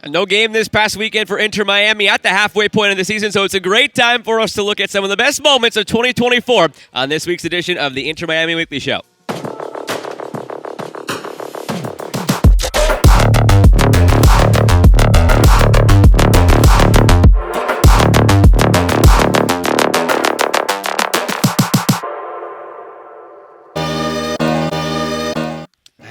No game this past weekend for InterMiami at the halfway point of the season, so it's a great time for us to look at some of the best moments of 2024 on this week's edition of the InterMiami Weekly Show.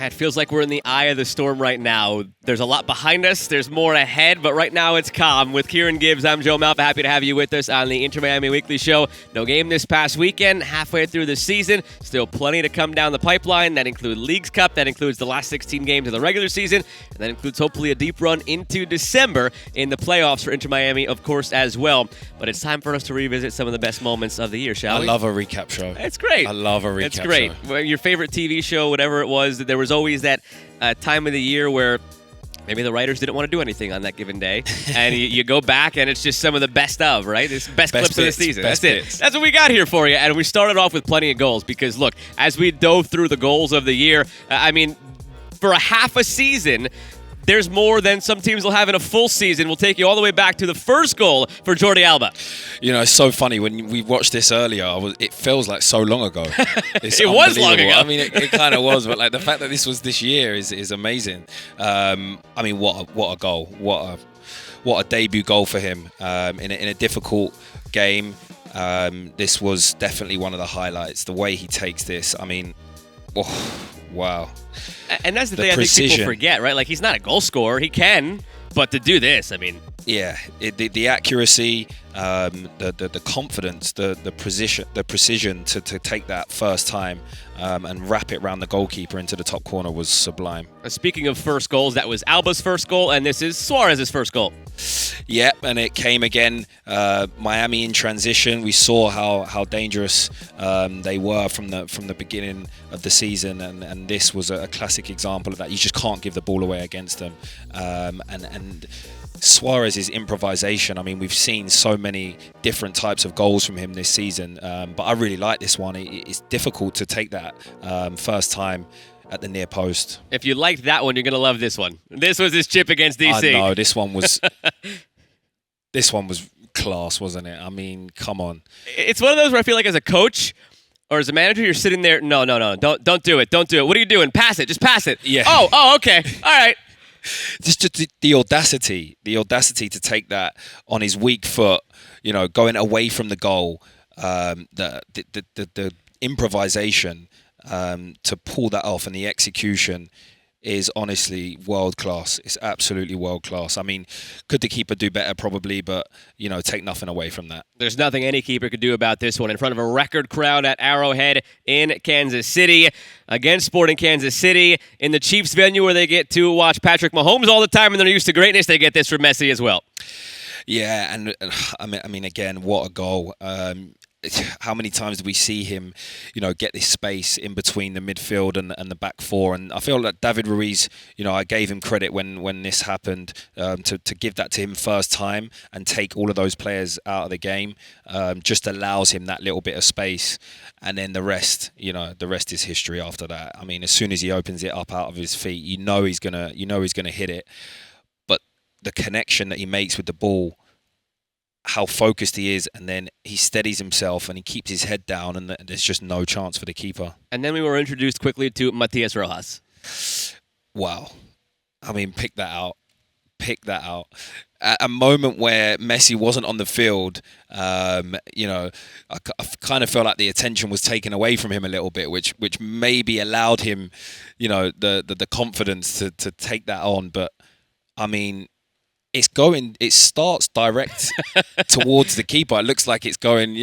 It feels like we're in the eye of the storm right now. There's a lot behind us. There's more ahead, but right now it's calm. With Kieran Gibbs, I'm Joe Malfa. Happy to have you with us on the InterMiami Weekly Show. No game this past weekend, halfway through the season. Still plenty to come down the pipeline. That includes Leagues Cup. That includes the last 16 games of the regular season. And that includes hopefully a deep run into December in the playoffs for InterMiami, of course, as well. But it's time for us to revisit some of the best moments of the year, shall we? I love a recap show. It's great. I love a recap show. It's great. Well, your favorite TV show, whatever it was, there was always that time of the year where maybe the writers didn't want to do anything on that given day, and you go back and it's just some of the best of, right? It's best clips bits, of the season. That's it. That's what we got here for you, and we started off with plenty of goals because, look, as we dove through the goals of the year, for a half a season, there's more than some teams will have in a full season. We'll take you all the way back to the first goal for Jordi Alba. You know, it's so funny. When we watched this earlier, it feels like so long ago. It was long ago. I mean, it kind of was, but like the fact that this was this year is amazing. What a goal. What a debut goal for him in a difficult game. This was definitely one of the highlights. The way he takes this, wow. And that's the thing precision. I think people forget, right? Like, he's not a goal scorer. He can, but to do this, Yeah, the accuracy, the confidence, the precision to take that first time and wrap it around the goalkeeper into the top corner was sublime. Speaking of first goals, that was Alba's first goal, and this is Suarez's first goal. Yep, and it came again. Miami in transition. We saw how dangerous they were from the beginning of the season, and this was a classic example of that. You just can't give the ball away against them, and Suarez's improvisation. We've seen so many different types of goals from him this season, but I really like this one. It's difficult to take that first time at the near post. If you liked that one, you're going to love this one. This was his chip against DC. I know, this one was class, wasn't it? Come on. It's one of those where I feel like as a coach or as a manager, you're sitting there, no, don't do it. Don't do it. What are you doing? Pass it. Just pass it. Yeah. Oh, okay. All right. Just the audacity to take that on his weak foot, going away from the goal, the improvisation to pull that off, and the execution is honestly world class. It's absolutely world class. Could the keeper do better? Probably, but take nothing away from that. There's nothing any keeper could do about this one in front of a record crowd at Arrowhead in Kansas City against Sporting Kansas City in the Chiefs venue where they get to watch Patrick Mahomes all the time and they're used to greatness. They get this from Messi as well. Yeah, and again, what a goal. How many times do we see him, get this space in between the midfield and the back four? And I feel like David Ruiz, I gave him credit when this happened to give that to him first time and take all of those players out of the game. Just allows him that little bit of space, and then the rest is history after that. As soon as he opens it up out of his feet, he's gonna hit it. But the connection that he makes with the ball, how focused he is, and then he steadies himself and he keeps his head down, and there's just no chance for the keeper. And then we were introduced quickly to Matthias Rojas. Wow. Pick that out. At a moment where Messi wasn't on the field, I kind of felt like the attention was taken away from him a little bit, which maybe allowed him, the confidence to take that on. But, it starts direct towards the keeper. It looks like it's going,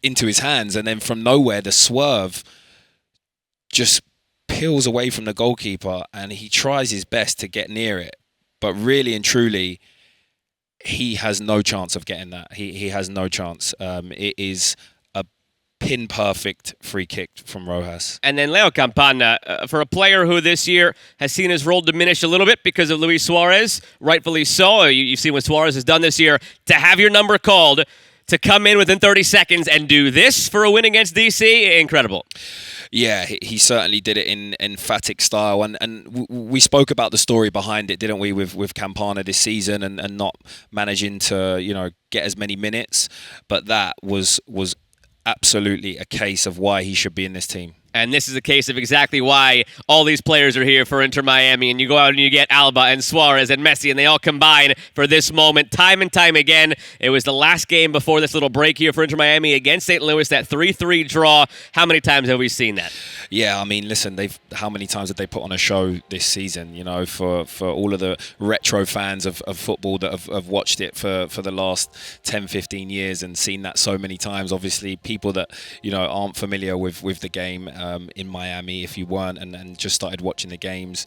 into his hands. And then from nowhere, the swerve just peels away from the goalkeeper and he tries his best to get near it. But really and truly, he has no chance of getting that. He has no chance. It is a pin-perfect free kick from Rojas. And then Leo Campana, for a player who this year has seen his role diminish a little bit because of Luis Suarez, rightfully so. You've seen what Suarez has done this year. To have your number called, to come in within 30 seconds and do this for a win against DC, incredible. Yeah, he certainly did it in emphatic style, and we spoke about the story behind it, didn't we, with Campana this season, and not managing to get as many minutes, but that was absolutely a case of why he should be in this team. And this is a case of exactly why all these players are here for InterMiami. And you go out and you get Alba and Suarez and Messi, and they all combine for this moment time and time again. It was the last game before this little break here for InterMiami against St. Louis, that 3-3 draw. How many times have we seen that? Yeah, I mean, listen, how many times have they put on a show this season, for all of the retro fans of football that have watched it for the last 10, 15 years and seen that so many times. Obviously, people that, aren't familiar with the game in Miami, if you weren't and just started watching the games,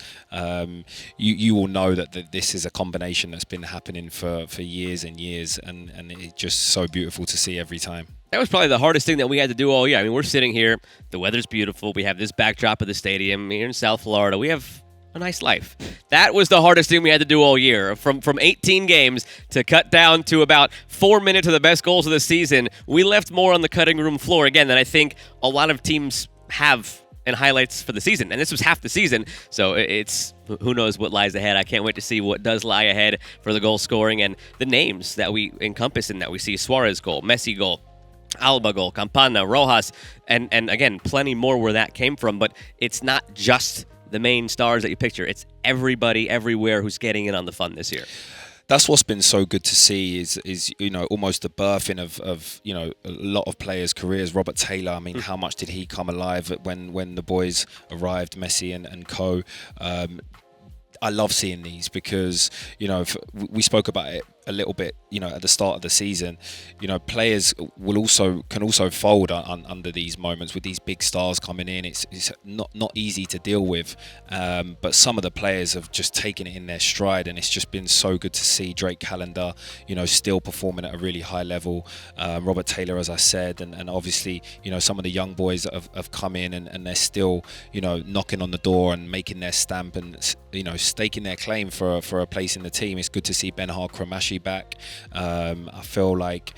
you will know that this is a combination that's been happening for years and years, and it's just so beautiful to see every time. That was probably the hardest thing that we had to do all year. I mean, we're sitting here, the weather's beautiful, we have this backdrop of the stadium here in South Florida. We have a nice life. That was the hardest thing we had to do all year. From 18 games to cut down to about 4 minutes of the best goals of the season, we left more on the cutting room floor, again, than I think a lot of teams have in highlights for the season. And this was half the season, so it's who knows what lies ahead. I can't wait to see what does lie ahead for the goal scoring and the names that we encompass in that. We see Suarez goal, Messi goal, Alba goal, Campana, Rojas, and again, plenty more where that came from. But it's not just the main stars that you picture. It's everybody everywhere who's getting in on the fun this year. That's what's been so good to see is almost the birthing of a lot of players' careers. Robert Taylor, I mean, how much did he come alive when the boys arrived, Messi and co. I love seeing these because, we spoke about it a little bit, at the start of the season. Players can also fold under these moments with these big stars coming in. It's not easy to deal with, but some of the players have just taken it in their stride, and it's just been so good to see Drake Callender, still performing at a really high level. Robert Taylor, as I said, and obviously, some of the young boys that have come in and they're still, knocking on the door and making their stamp and, staking their claim for a place in the team. It's good to see Benhar Kramashi back. I feel like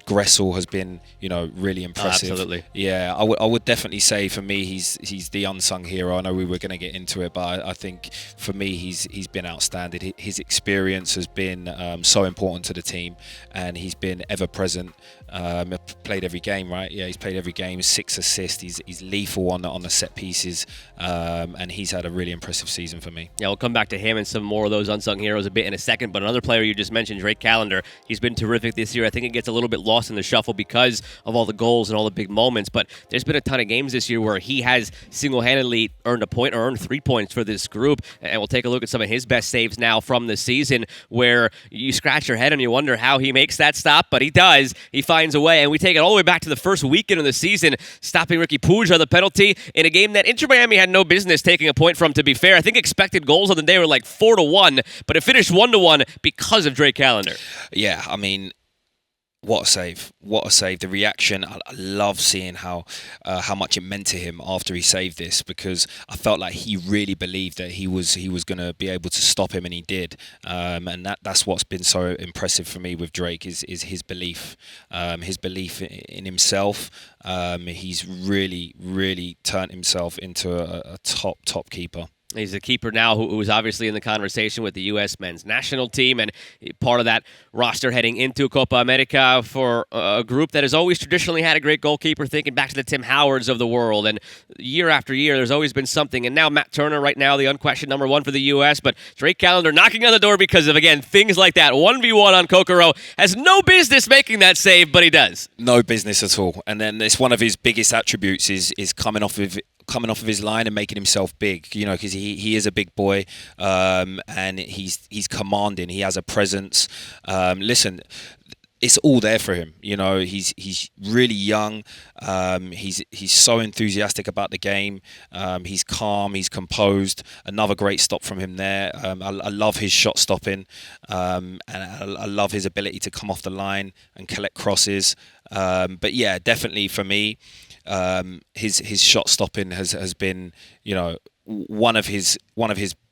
Gressel has been, really impressive. Oh, absolutely. Yeah, I would definitely say for me he's the unsung hero. I know we were going to get into it, but I think for me he's been outstanding. His experience has been so important to the team, and he's been ever present. Played every game, right? Yeah, he's played every game. 6 assists. He's lethal on the set pieces, and he's had a really impressive season for me. Yeah, we'll come back to him and some more of those unsung heroes a bit in a second. But another player you just mentioned, Drake Callender, he's been terrific this year. I think it gets a little bit lost in the shuffle because of all the goals and all the big moments. But there's been a ton of games this year where he has single-handedly earned a point or earned 3 points for this group. And we'll take a look at some of his best saves now from the season, where you scratch your head and you wonder how he makes that stop, but he does. He finds a way, and we take it all the way back to the first weekend of the season, stopping Ricky Puig on the penalty in a game that InterMiami had no business taking a point from, to be fair. I think expected goals on the day were like 4-1, but it finished 1-1 because of Drake Callender. Yeah, I mean, what a save! What a save! The reaction, I love seeing how much it meant to him after he saved this, because I felt like he really believed that he was going to be able to stop him, and he did. And that's what's been so impressive for me with Drake is his belief in himself. He's really turned himself into a top keeper. He's a keeper now who is obviously in the conversation with the U.S. men's national team and part of that roster heading into Copa America for a group that has always traditionally had a great goalkeeper, thinking back to the Tim Howards of the world. And year after year, there's always been something. And now Matt Turner, right now, the unquestioned number one for the U.S., but Drake Callender knocking on the door because of, again, things like that. 1v1 on Kokoro. Has no business making that save, but he does. No business at all. And then it's one of his biggest attributes is coming off of his line and making himself big, because he is a big boy, and he's commanding. He has a presence. Listen, it's all there for him. He's really young. He's so enthusiastic about the game. He's calm. He's composed. Another great stop from him there. I love his shot stopping, and I love his ability to come off the line and collect crosses. But yeah, definitely for me, his shot stopping has been one of his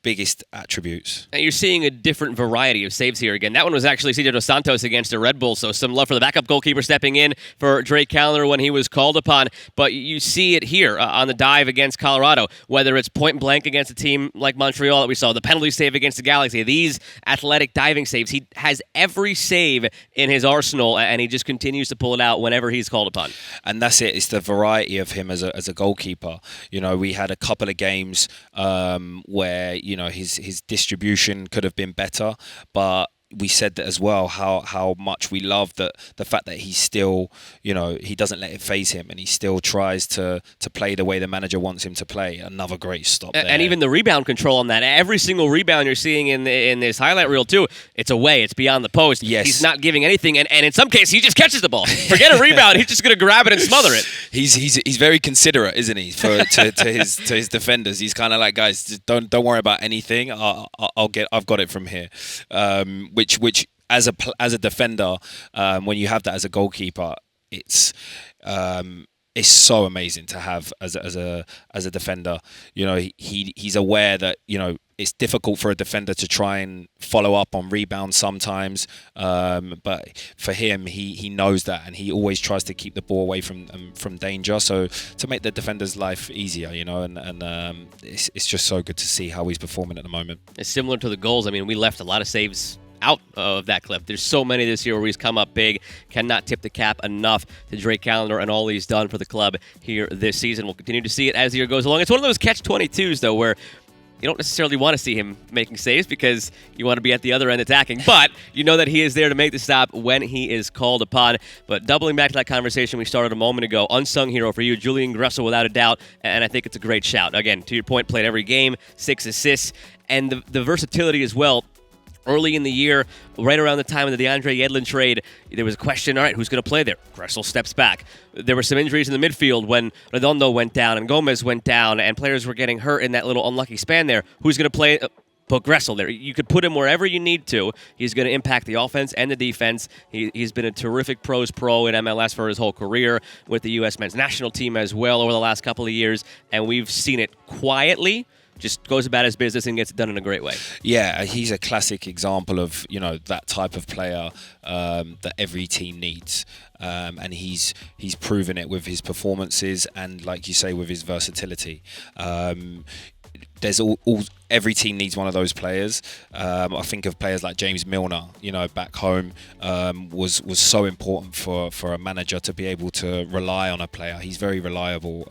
biggest attributes. And you're seeing a different variety of saves here again. That one was actually Cesar Dos Santos against a Red Bull, so some love for the backup goalkeeper stepping in for Drake Callender when he was called upon. But you see it here on the dive against Colorado, whether it's point blank against a team like Montreal that we saw, the penalty save against the Galaxy, these athletic diving saves. He has every save in his arsenal, and he just continues to pull it out whenever he's called upon. And that's it. It's the variety of him as a goalkeeper. You know, we had a couple of games where, you know, his distribution could have been better, but we said that as well, how much we love the fact that he's still, you know, he doesn't let it faze him, and he still tries to play the way the manager wants him to play. Another great stop there. And even the rebound control on that. Every single rebound you're seeing in this highlight reel too, it's away, it's beyond the post. Yes. He's not giving anything, and in some cases he just catches the ball. Forget a rebound, he's just going to grab it and smother it. He's very considerate, isn't he, to his defenders. He's kind of like, guys, just don't worry about anything. I've got it from here. Which as a defender, when you have that as a goalkeeper, it's so amazing to have as a defender. You know, he's aware that, you know, it's difficult for a defender to try and follow up on rebounds sometimes, but for him, he knows that, and he always tries to keep the ball away from danger. So to make the defender's life easier, you know, and it's just so good to see how he's performing at the moment. It's similar to the goals. I mean, we left a lot of saves out of that clip. There's so many this year where he's come up big. Cannot tip the cap enough to Drake Callender and all he's done for the club here this season. We'll continue to see it as the year goes along. It's one of those catch-22s, though, where you don't necessarily want to see him making saves because you want to be at the other end attacking. But you know that he is there to make the stop when he is called upon. But doubling back to that conversation we started a moment ago, unsung hero for you, Julian Gressel, without a doubt. And I think it's a great shout. Again, to your point, played every game, 6 assists. And the versatility as well. Early in the year, right around the time of the DeAndre Yedlin trade, there was a question, all right, who's going to play there? Gressel steps back. There were some injuries in the midfield when Redondo went down and Gomez went down, and players were getting hurt in that little unlucky span there. Who's going to play? Put Gressel there. You could put him wherever you need to. He's going to impact the offense and the defense. He's been a terrific pros pro in MLS for his whole career, with the U.S. men's national team as well over the last couple of years, and we've seen it quietly. Just goes about his business and gets it done in a great way. Yeah, he's a classic example of, you know, that type of player that every team needs, and he's proven it with his performances and, like you say, with his versatility. There's every team needs one of those players. I think of players like James Milner, you know, back home, was so important for a manager to be able to rely on a player. He's very reliable,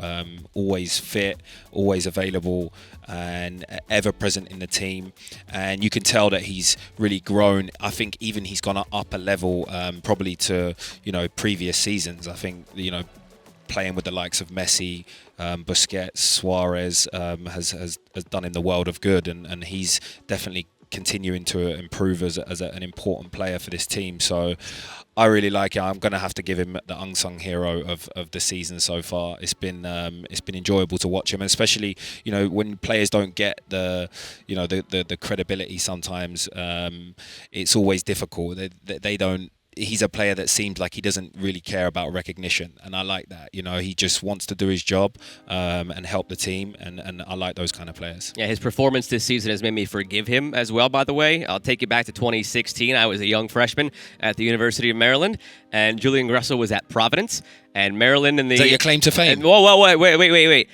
always fit, always available, and ever present in the team. And you can tell that he's really grown. I think even he's gone up a level, probably to, you know, previous seasons. I think, you know, playing with the likes of Messi, Busquets, Suarez has done him the world of good, and he's definitely continuing to improve as an important player for this team. So I really like it. I'm going to have to give him the unsung hero of the season so far. It's been enjoyable to watch him, and especially, you know, when players don't get the credibility sometimes, it's always difficult. They don't. He's a player that seems like he doesn't really care about recognition, and I like that. You know, he just wants to do his job and help the team, and I like those kind of players. Yeah, his performance this season has made me forgive him as well, by the way. I'll take you back to 2016. I was a young freshman at the University of Maryland, and Julian Gressel was at Providence, and Maryland in the... Is that your claim to fame? Whoa, wait.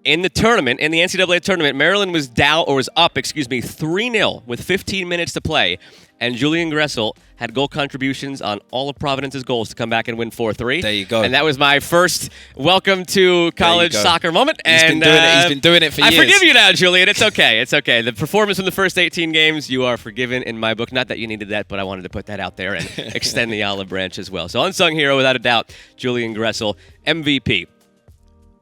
In the tournament, in the NCAA tournament, Maryland was up 3-0 with 15 minutes to play. And Julian Gressel had goal contributions on all of Providence's goals to come back and win 4-3. There you go. And that was my first welcome to college soccer moment. He's been doing it for years. I forgive you now, Julian. It's okay. It's okay. The performance from the first 18 games, you are forgiven in my book. Not that you needed that, but I wanted to put that out there and extend the olive branch as well. So unsung hero, without a doubt, Julian Gressel, MVP.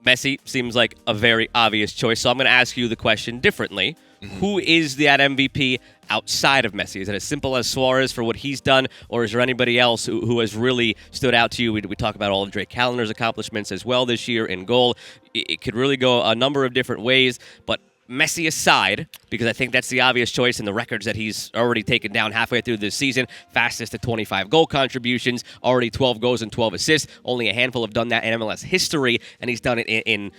Messi seems like a very obvious choice, so I'm going to ask you the question differently. Mm-hmm. Who is that MVP outside of Messi? Is it as simple as Suarez for what he's done, or is there anybody else who has really stood out to you? We talk about all of Drake Callender's accomplishments as well this year in goal. It could really go a number of different ways, but Messi aside, because I think that's the obvious choice in the records that he's already taken down halfway through this season, fastest to 25 goal contributions, already 12 goals and 12 assists. Only a handful have done that in MLS history, and he's done it in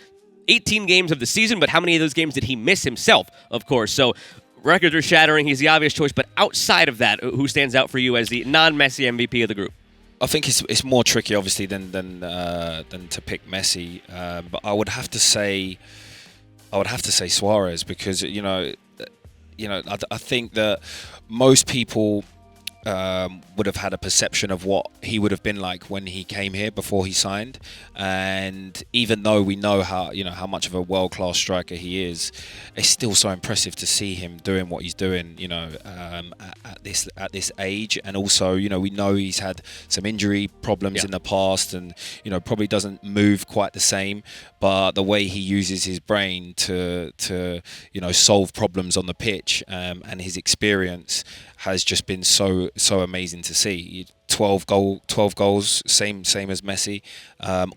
18 games of the season, but how many of those games did he miss himself, of course? So records are shattering. He's the obvious choice, but outside of that, who stands out for you as the non-Messi MVP of the group? I think it's more tricky, obviously, than to pick Messi. But I would have to say Suarez, because I think that most people would have had a perception of what he would have been like when he came here before he signed, and even though we know how much of a world-class striker he is, it's still so impressive to see him doing what he's doing, at this age. And also, we know he's had some injury problems in the past, and probably doesn't move quite the same, but the way he uses his brain to solve problems on the pitch, and his experience has just been so amazing to see. 12 goals, same as Messi,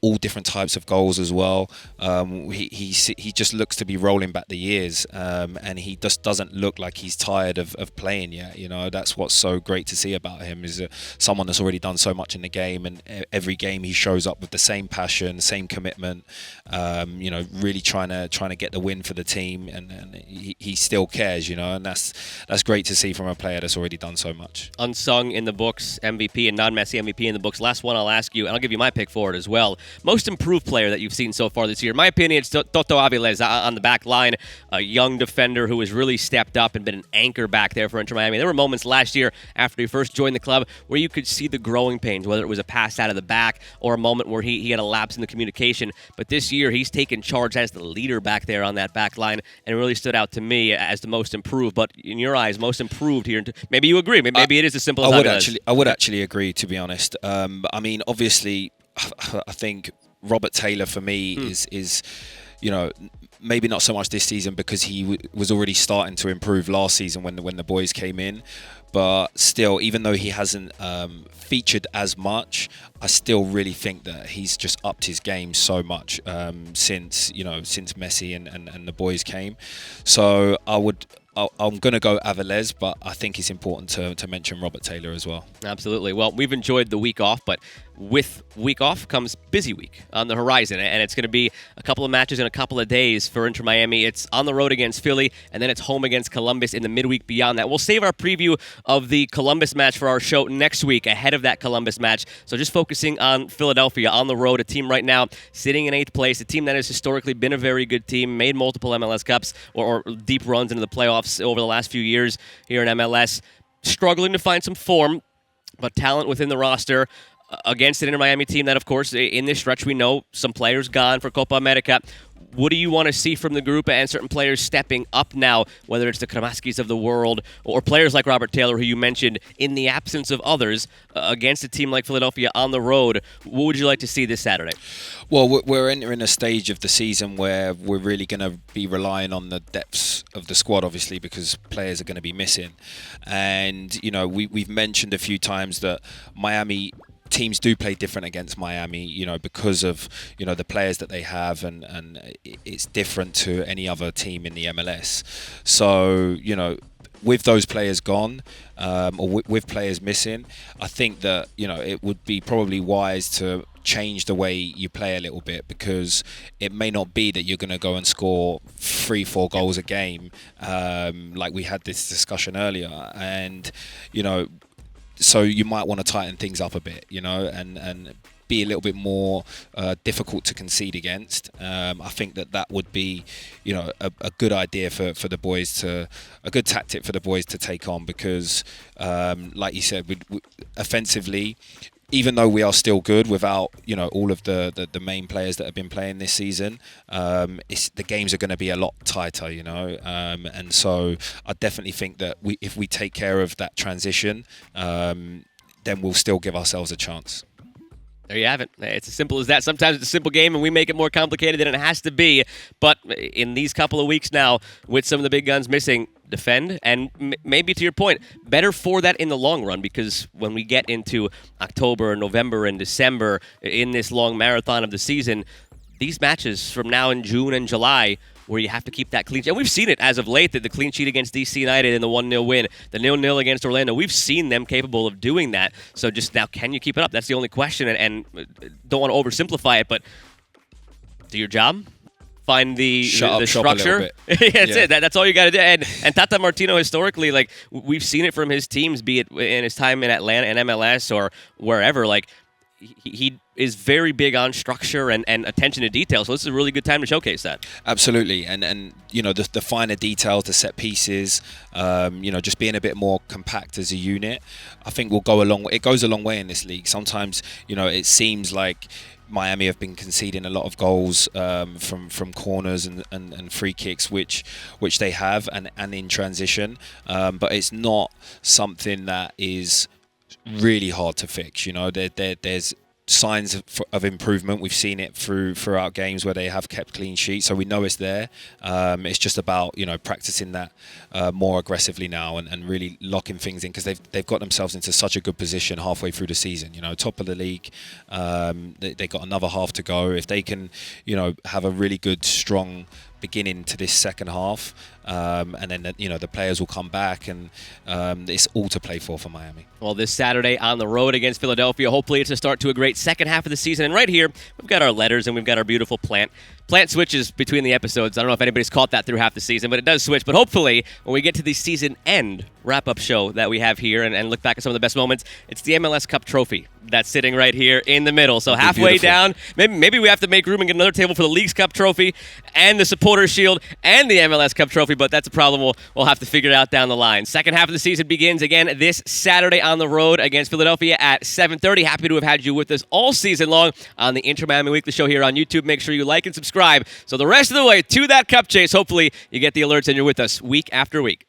all different types of goals as well. He just looks to be rolling back the years, and he just doesn't look like he's tired of playing yet. That's what's so great to see about him, is someone that's already done so much in the game, and every game he shows up with the same passion, same commitment, really trying to get the win for the team, and he still cares, and that's great to see from a player that's already done so much. Unsung in the books, MVP, and non-Messi MVP in the books. Last one I'll ask you, and I'll give you my pick for it as well. Most improved player that you've seen so far this year. In my opinion, it's Toto Avilés on the back line, a young defender who has really stepped up and been an anchor back there for InterMiami. There were moments last year after he first joined the club where you could see the growing pains, whether it was a pass out of the back or a moment where he had a lapse in the communication. But this year, he's taken charge as the leader back there on that back line, and it really stood out to me as the most improved. But in your eyes, most improved here. Maybe you agree. Maybe it is as simple as I would actually agree, to be honest. Obviously, I think Robert Taylor for me is maybe not so much this season, because he was already starting to improve last season when the boys came in. But still, even though he hasn't featured as much, I still really think that he's just upped his game so much since Messi and the boys came. So I'm going to go Avilés, but I think it's important to mention Robert Taylor as well. Absolutely. Well, we've enjoyed the week off, but with week off comes busy week on the horizon, and it's going to be a couple of matches in a couple of days for InterMiami. It's on the road against Philly, and then it's home against Columbus in the midweek beyond that. We'll save our preview of the Columbus match for our show next week ahead of that Columbus match. So just focusing on Philadelphia on the road, a team right now sitting in 8th place, a team that has historically been a very good team, made multiple MLS Cups or deep runs into the playoffs over the last few years here in MLS, struggling to find some form, but talent within the roster against an InterMiami team that, of course, in this stretch we know some players gone for Copa America. What do you want to see from the group and certain players stepping up now, whether it's the Kramaskis of the world or players like Robert Taylor, who you mentioned, in the absence of others, against a team like Philadelphia on the road? What would you like to see this Saturday? Well, we're entering a stage of the season where we're really going to be relying on the depths of the squad, obviously, because players are going to be missing. And, we've mentioned a few times that Miami teams do play different against Miami, because of, the players that they have, and it's different to any other team in the MLS. So, with those players gone, or with players missing, I think that, it would be probably wise to change the way you play a little bit, because it may not be that you're going to go and score 3-4 goals a game, like we had this discussion earlier. And, so you might want to tighten things up a bit, and be a little bit more difficult to concede against. I think that would be, a good idea for the boys a good tactic for the boys to take on, because, like you said, we offensively, even though we are still good without, all of the main players that have been playing this season, the games are going to be a lot tighter, and so I definitely think that if we take care of that transition, then we'll still give ourselves a chance. There you have it. It's as simple as that. Sometimes it's a simple game, and we make it more complicated than it has to be. But in these couple of weeks now, with some of the big guns missing, defend, and maybe to your point, better for that in the long run, because when we get into October, November, and December in this long marathon of the season, these matches from now in June and July, where you have to keep that clean sheet. And we've seen it as of late, that the clean sheet against DC United in the 1-0 win, the 0-0 against Orlando, we've seen them capable of doing that. So just now, can you keep it up? That's the only question, and don't want to oversimplify it, but do your job, find the Shut up shop a little structure. bit. That's it. That's all you got to do. And Tata Martino, historically, like we've seen it from his teams, be it in his time in Atlanta and MLS or wherever. Like he is very big on structure and attention to detail. So this is a really good time to showcase that. Absolutely, and you know the finer details, the set pieces, you know, just being a bit more compact as a unit, I think will go a long way. It goes a long way in this league. Sometimes, you know, it seems like Miami have been conceding a lot of goals from corners and free kicks, which they have, and in transition, but it's not something that is really hard to fix. You know, there's signs of improvement. We've seen it throughout games where they have kept clean sheets, so we know it's there. It's just about, you know, practicing that more aggressively now and really locking things in, because they've got themselves into such a good position halfway through the season. You know, top of the league. They got another half to go. If they can, you know, have a really good, strong beginning to this second half, and then you know the players will come back, and it's all to play for Miami. Well, this Saturday on the road against Philadelphia, hopefully it's a start to a great second half of the season. And right here, we've got our letters and we've got our beautiful plant. Plant switches between the episodes. I don't know if anybody's caught that through half the season, but it does switch. But hopefully, when we get to the season end wrap-up show that we have here and look back at some of the best moments, it's the MLS Cup trophy that's sitting right here in the middle. So halfway down, maybe we have to make room and get another table for the League's Cup trophy and the Supporters Shield and the MLS Cup trophy, but that's a problem we'll have to figure it out down the line. Second half of the season begins again this Saturday on the road against Philadelphia at 7:30. Happy to have had you with us all season long on the InterMiami Weekly Show here on YouTube. Make sure you like and subscribe. So the rest of the way to that cup chase, hopefully you get the alerts and you're with us week after week.